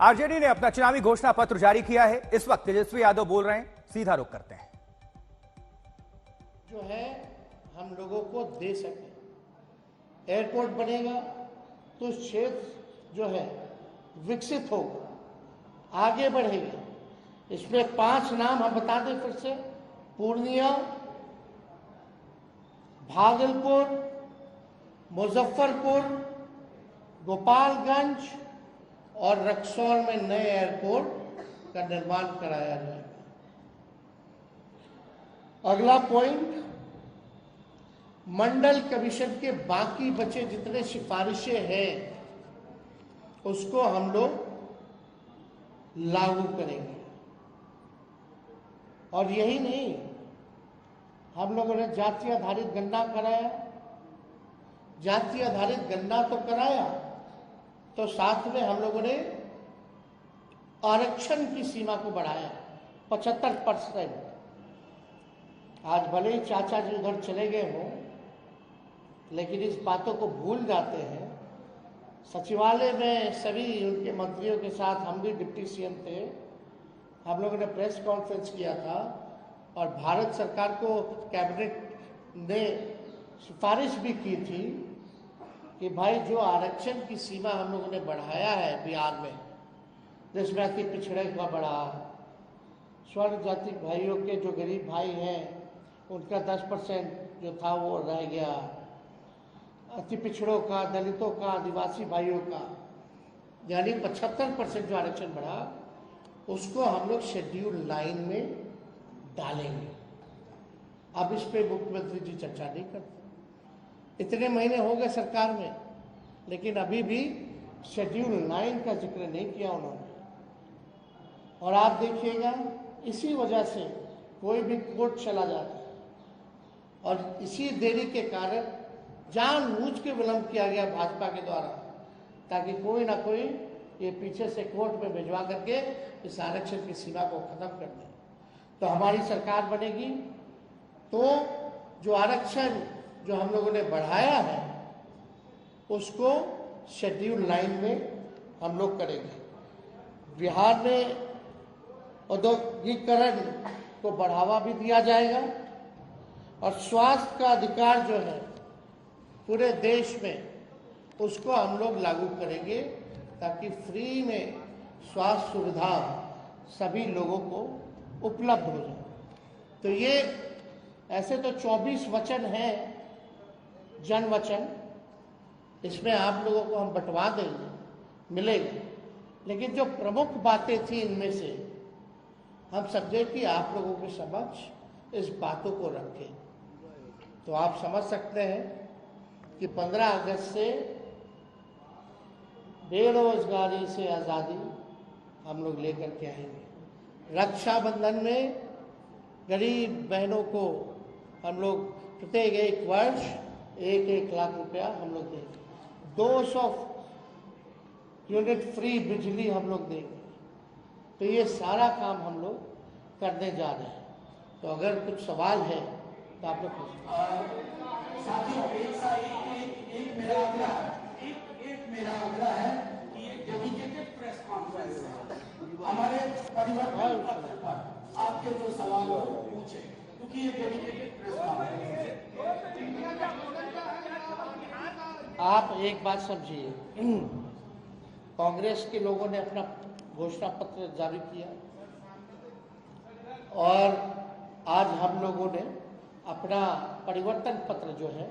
RJD ने अपना चुनावी घोषणा पत्र जारी किया है। इस वक्त तेजस्वी यादव बोल रहे हैं, सीधा रुख करते हैं। जो है हम लोगों को दे सके, एयरपोर्ट बनेगा तो क्षेत्र जो है विकसित होगा, आगे बढ़ेगा। इसमें 5 नाम हम बता दें फिर से: पूर्णिया, भागलपुर, मुजफ्फरपुर, गोपालगंज और रक्सौल में नए एयरपोर्ट का निर्माण कराया जाएगा। अगला पॉइंट, मंडल कमीशन के बाकी बचे जितने सिफारिशें हैं उसको हम लोग लागू करेंगे। और यही नहीं, हम लोगों ने जाति आधारित गणना कराया। जाति आधारित गणना तो कराया, तो साथ में हम लोगों ने आरक्षण की सीमा को बढ़ाया 75%। आज भले ही चाचा जी उधर चले गए हों, लेकिन इस बातों को भूल जाते हैं। सचिवालय में सभी उनके मंत्रियों के साथ, हम भी डिप्टी सीएम थे, हम लोगों ने प्रेस कॉन्फ्रेंस किया था और भारत सरकार को कैबिनेट ने सिफारिश भी की थी कि भाई जो आरक्षण की सीमा हम लोगों ने बढ़ाया है बिहार में, जिसमें अति पिछड़े का बढ़ा, स्वर्ण जाति भाइयों के जो गरीब भाई हैं उनका 10% जो था वो रह गया, अति पिछड़ों का, दलितों का, आदिवासी भाइयों का, यानी 75% जो आरक्षण बढ़ा उसको हम लोग शेड्यूल 9 में डालेंगे। अब इस पे मुख्यमंत्री जी चर्चा नहीं करते। इतने महीने हो गए सरकार में, लेकिन अभी भी शेड्यूल 9 का जिक्र नहीं किया उन्होंने। और आप देखिएगा, इसी वजह से कोई भी कोर्ट चला जाता है और इसी देरी के कारण जानबूझ के विलंब किया गया भाजपा के द्वारा, ताकि कोई ना कोई ये पीछे से कोर्ट में भिजवा करके इस आरक्षण की सीमा को खत्म कर दे। तो हमारी सरकार बनेगी तो जो आरक्षण जो हम लोगों ने बढ़ाया है उसको शेड्यूल 9 में हम लोग करेंगे। बिहार में औद्योगिकरण को बढ़ावा भी दिया जाएगा और स्वास्थ्य का अधिकार जो है पूरे देश में उसको हम लोग लागू करेंगे, ताकि फ्री में स्वास्थ्य सुविधा सभी लोगों को उपलब्ध हो जाए। तो ये ऐसे तो 24 वचन हैं, जन वचन, इसमें आप लोगों को हम बंटवा देंगे, मिलेगा। लेकिन जो प्रमुख बातें थी इनमें से हम समझे कि आप लोगों के समक्ष इस बातों को रखें। तो आप समझ सकते हैं कि 15 अगस्त से बेरोजगारी से आज़ादी हम लोग लेकर के आएंगे। रक्षाबंधन में गरीब बहनों को हम लोग प्रत्येक 1 वर्ष 1-1 लाख रुपया हम लोग देंगे। 200 यूनिट फ्री बिजली हम लोग देंगे। तो ये सारा काम हम लोग करने जा रहे हैं। तो अगर कुछ सवाल है तो आप लोग साथियों, एक मेरा आग्रह है कि एक डेडिकेटेड प्रेस कॉन्फ्रेंस हमारे परिवर्तन पत्र पर आपके जो सवाल हो पूछे, क्योंकि ये डेडिकेटेड प्रेस कॉन्फ्रेंस। आप एक बात समझिए, कांग्रेस के लोगों ने अपना घोषणा पत्र जारी किया और आज हम लोगों ने अपना परिवर्तन पत्र जो है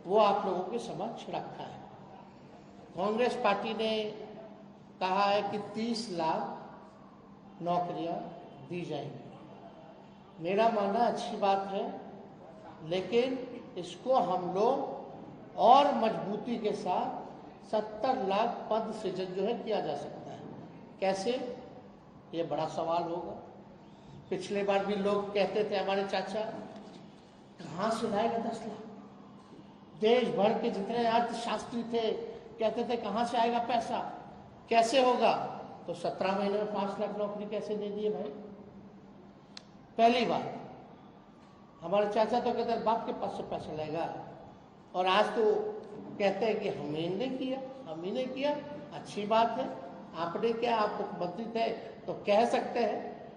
वो आप लोगों के समक्ष रखा है। कांग्रेस पार्टी ने कहा है कि 30 लाख नौकरियां दी जाएंगी। मेरा मानना अच्छी बात है, लेकिन इसको हम लोग और मजबूती के साथ 70 लाख पद सृजन जो है किया जा सकता है। कैसे, ये बड़ा सवाल होगा। पिछले बार भी लोग कहते थे, हमारे चाचा, कहाँ से लाएगा 10 लाख? देश भर के जितने अर्थशास्त्री थे कहते थे कहाँ से आएगा पैसा, कैसे होगा? तो 17 महीने में 5 लाख नौकरी कैसे दे दिए भाई? पहली बात, हमारे चाचा तो कहते हैं बाप के पास से पैसा लेगा, और आज तो कहते हैं कि हम ही ने किया, हम ही ने किया। अच्छी बात है, आपने क्या, आप मुख्यमंत्री थे तो कह सकते हैं,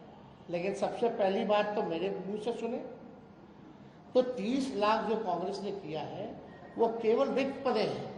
लेकिन सबसे पहली बात तो मेरे मुंह से सुने। तो 30 लाख जो कांग्रेस ने किया है वो केवल रिक्त पदे हैं।